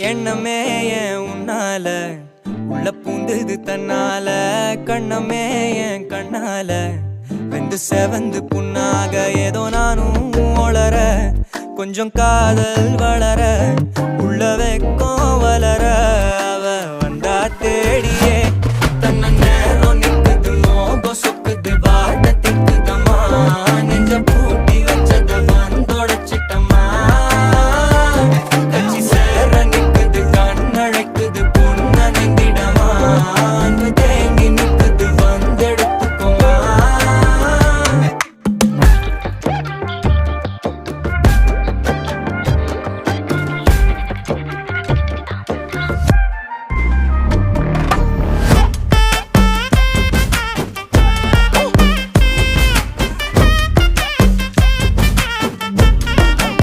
எண்ணமே ஏன் உன்னால உள்ள பூந்தது தன்னால கண்ணமே ஏன் கண்ணால வெந்து செவந்து புண்ணாக ஏதோ நானும் ஒளர கொஞ்சம் காதல் வளர உள்ள வெக்கம் வளர அவ வந்தா தேடி